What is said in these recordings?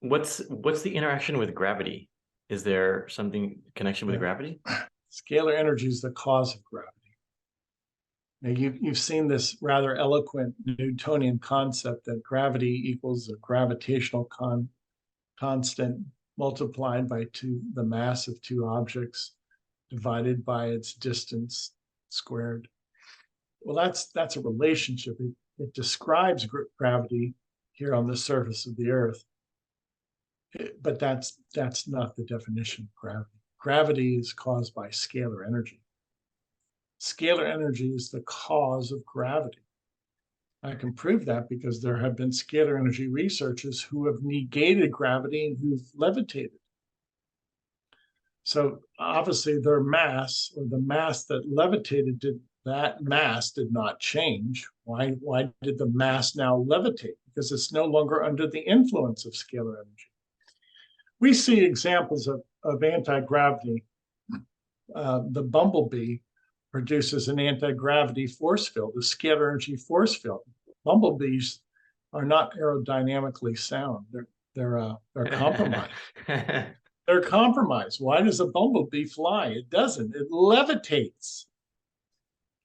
What's the interaction with gravity? Is there something connection with Yeah. gravity? Scalar energy is the cause of gravity. Now, you've seen this rather eloquent Newtonian concept that gravity equals a gravitational constant multiplied by the mass of two objects divided by its distance squared. Well, that's a relationship. It describes gravity here on the surface of the Earth, but that's not the definition of gravity. Gravity is caused by scalar energy. Scalar energy is the cause of gravity. I can prove that because there have been scalar energy researchers who have negated gravity and who've levitated. So obviously their mass, or the mass that levitated, that mass did not change. Why did the mass now levitate? Because it's no longer under the influence of scalar energy. We see examples of anti-gravity. The bumblebee produces an anti-gravity force field, a scalar energy force field. Bumblebees are not aerodynamically sound. They're compromised. They're compromised. Why does a bumblebee fly? It doesn't. It levitates.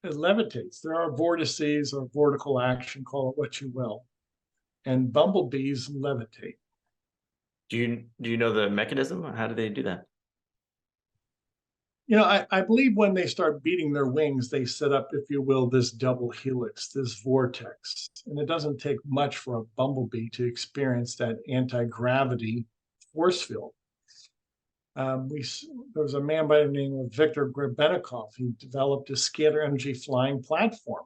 It levitates. There are vortices or vortical action, call it what you will. And bumblebees levitate. Do you know the mechanism? How do they do that? I believe when they start beating their wings, they set up, if you will, this double helix, this vortex. And it doesn't take much for a bumblebee to experience that anti-gravity force field. There was a man by the name of Viktor Grebennikov who developed a scalar energy flying platform.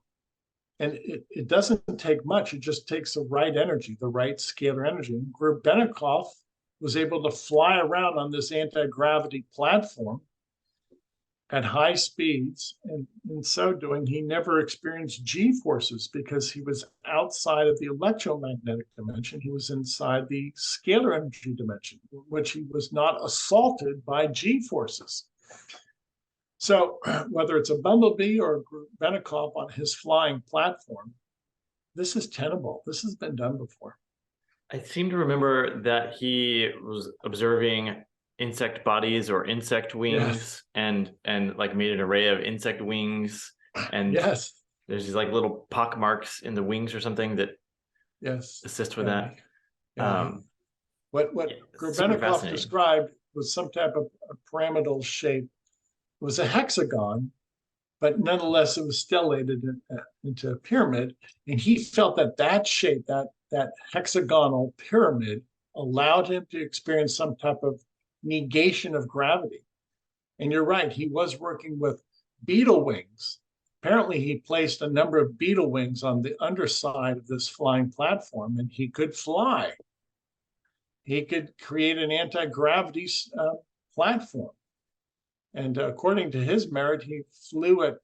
And it doesn't take much. It just takes the right energy, the right scalar energy. And Grebennikov was able to fly around on this anti-gravity platform at high speeds, and in so doing, he never experienced G-forces because he was outside of the electromagnetic dimension. He was inside the scalar energy dimension, which he was not assaulted by G-forces. So whether it's a bumblebee or Grebennikov on his flying platform, this is tenable. This has been done before. I seem to remember that he was observing insect bodies or insect wings, yes, and like made an array of insect wings, and yes, there's these like little pock marks in the wings or something that assist with that. What Grebennikov described was some type of a pyramidal shape. It was a hexagon, but nonetheless it was stellated into a pyramid, and he felt that shape, that hexagonal pyramid, allowed him to experience some type of negation of gravity. And you're right, he was working with beetle wings. Apparently he placed a number of beetle wings on the underside of this flying platform, and he could fly. He could create an anti-gravity platform. And according to his merit, he flew at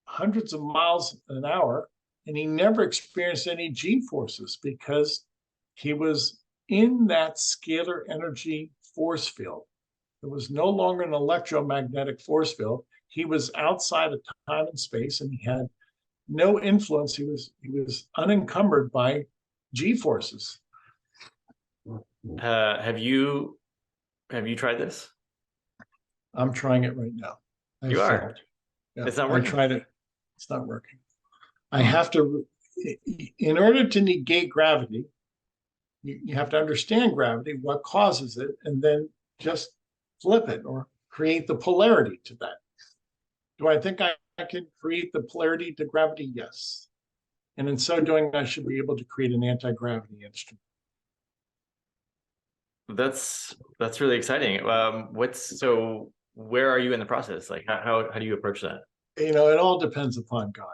hundreds of miles an hour, and he never experienced any G-forces because he was in that scalar energy force field. It was no longer an electromagnetic force field. He was outside of time and space, and he had no influence. He was unencumbered by G-forces. Have you tried this? I'm trying it right now. You are? Yeah, it's not working. I tried it. It's not working. I have to, in order to negate gravity, you have to understand gravity, what causes it, and then just flip it or create the polarity to that. Do I think I can create the polarity to gravity? Yes. And in so doing, I should be able to create an anti-gravity instrument. That's really exciting. So where are you in the process? Like how do you approach that? It all depends upon God.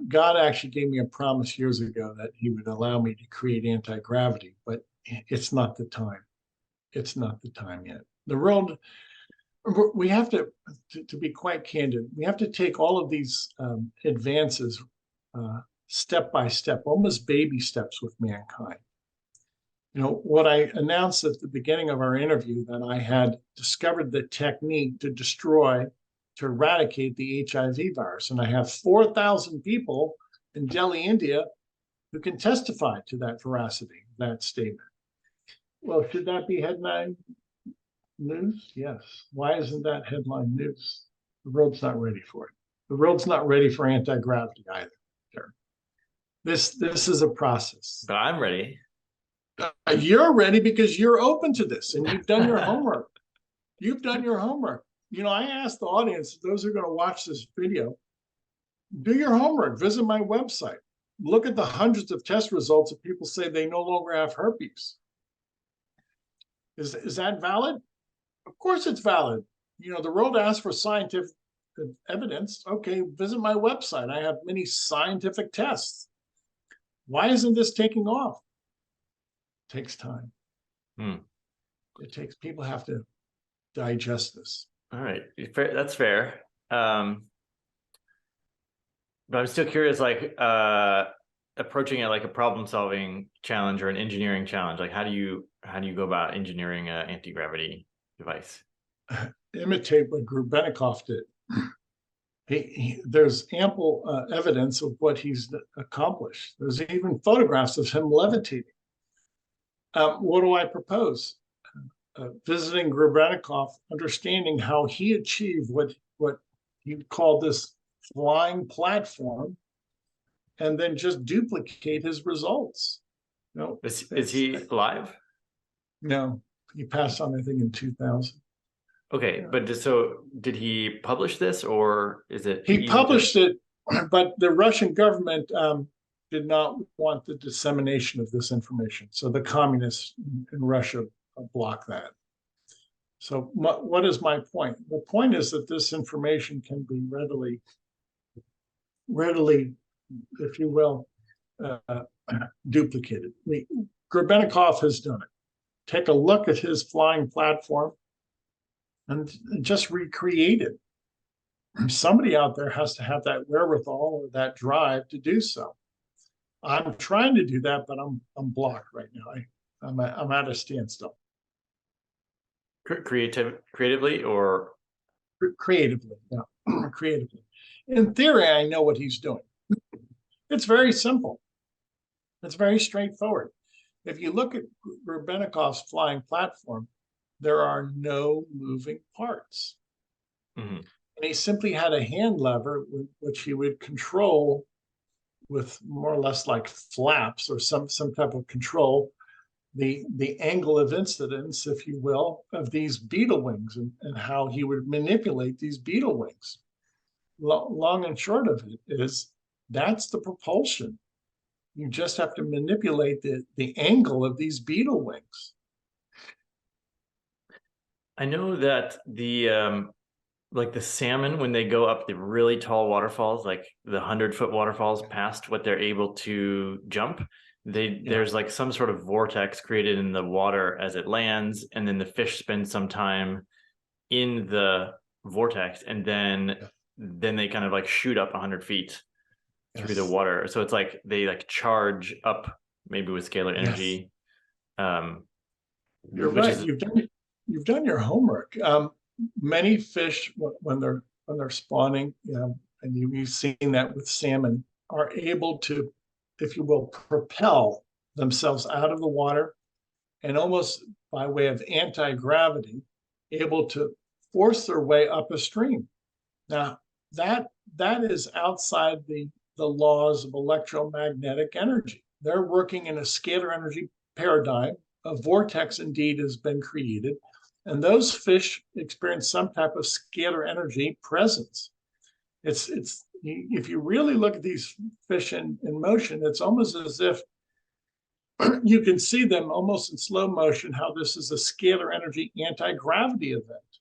God actually gave me a promise years ago that he would allow me to create anti-gravity, but it's not the time. It's not the time yet. The world, we have to be quite candid, we have to take all of these advances step by step, almost baby steps with mankind. What I announced at the beginning of our interview, that I had discovered the technique to eradicate the HIV virus. And I have 4,000 people in Delhi, India, who can testify to that veracity, that statement. Well, should that be headline news? Yes. Why isn't that headline news? The world's not ready for it. The world's not ready for anti-gravity either. Sure. This is a process. But I'm ready. You're ready because you're open to this and you've done your homework. You've done your homework. You know, I asked the audience, those who are going to watch this video, do your homework, visit my website, look at the hundreds of test results of people say they no longer have herpes. Is that valid? Of course it's valid. You know, the world asks for scientific evidence. Okay, visit my website. I have many scientific tests. Why isn't this taking off? It takes time. It takes, people have to digest this. All right, that's fair. But I'm still curious, like approaching it like a problem-solving challenge or an engineering challenge. Like, how do you go about engineering an anti-gravity device? Imitate what Grubenikov did. There's ample evidence of what he's accomplished. There's even photographs of him levitating. What do I propose? Visiting Grubenikov, understanding how he achieved what he called this flying platform, and then just duplicate his results. No, is he alive? No, he passed on, I think, in 2000. Okay, yeah. But so did he publish this, or is it? He published it, but the Russian government did not want the dissemination of this information. So the communists in Russia blocked that. So what is my point? The point is that this information can be readily, if you will, duplicated. Grubenikov has done it. Take a look at his flying platform and just recreate it. Somebody out there has to have that wherewithal or that drive to do so. I'm trying to do that, but I'm blocked right now. I'm at a standstill. Creatively or? Creatively, yeah, creatively. In theory, I know what he's doing. It's very simple. It's very straightforward. If you look at Grubenikov's flying platform, there are no moving parts. And he simply had a hand lever, which he would control with more or less like flaps or some type of control, the angle of incidence, if you will, of these beetle wings and how he would manipulate these beetle wings. Long and short of it is that's the propulsion. You just have to manipulate the angle of these beetle wings. I know that the like the salmon, when they go up the really tall waterfalls, like the 100-foot waterfalls past what they're able to jump, there's like some sort of vortex created in the water as it lands, and then the fish spend some time in the vortex, and then they kind of like shoot up 100 feet through the water. So it's like they like charge up, maybe with scalar energy. You're right. You've done your homework. Many fish, when they're spawning, and you've seen that with salmon, are able to, if you will, propel themselves out of the water, and almost by way of anti-gravity, able to force their way up a stream. Now, that is outside the laws of electromagnetic energy. They're working in a scalar energy paradigm. A vortex indeed has been created, and those fish experience some type of scalar energy presence. It's if you really look at these fish in motion, it's almost as if you can see them almost in slow motion, how this is a scalar energy anti-gravity event.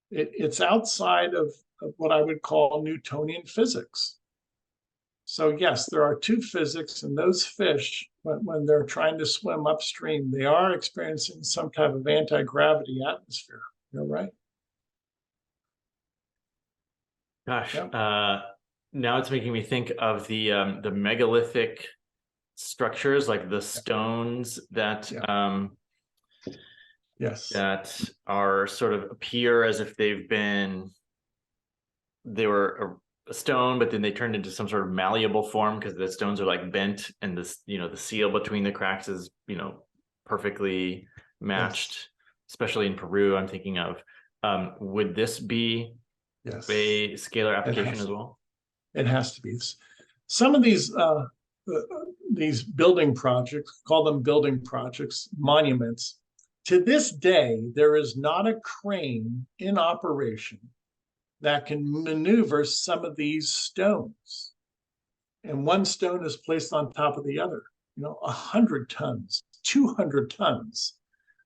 It's outside of what I would call Newtonian physics. So yes, there are two physics, and those fish, when they're trying to swim upstream, they are experiencing some type of anti-gravity atmosphere. You're right. Gosh, now it's making me think of the megalithic structures, like the stones that that are sort of appear as if they were a stone, but then they turned into some sort of malleable form because the stones are like bent, and this, the seal between the cracks is, perfectly matched, especially in Peru, I'm thinking of. Would this be a scalar application as well? It has to be. Some of these building projects, call them building projects, monuments. To this day, there is not a crane in operation that can maneuver some of these stones. And one stone is placed on top of the other, 100 tons, 200 tons.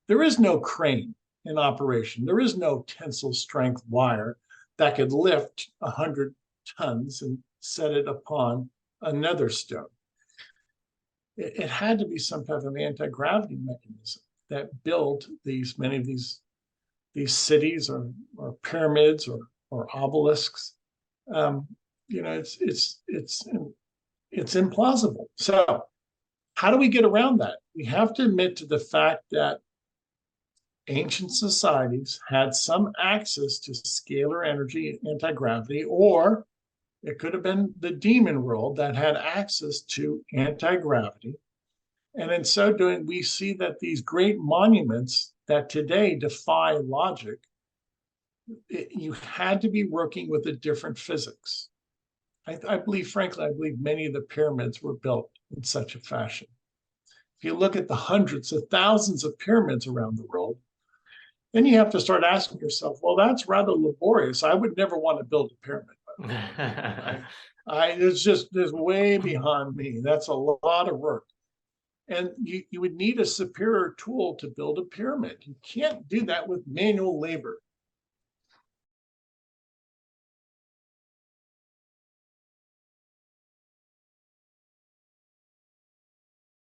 There is no crane in operation. There is no tensile strength wire that could lift 100 tons and set it upon another stone. It had to be some type of anti-gravity mechanism that built many of these cities or pyramids or obelisks. It's implausible. So how do we get around that? We have to admit to the fact that ancient societies had some access to scalar energy, anti-gravity, or it could have been the demon world that had access to anti-gravity. And in so doing, we see that these great monuments that today defy logic, you had to be working with a different physics. I believe many of the pyramids were built in such a fashion. If you look at the hundreds of thousands of pyramids around the world, then you have to start asking yourself, well, that's rather laborious. I would never want to build a pyramid. It's way beyond me. That's a lot of work. And you would need a superior tool to build a pyramid. You can't do that with manual labor.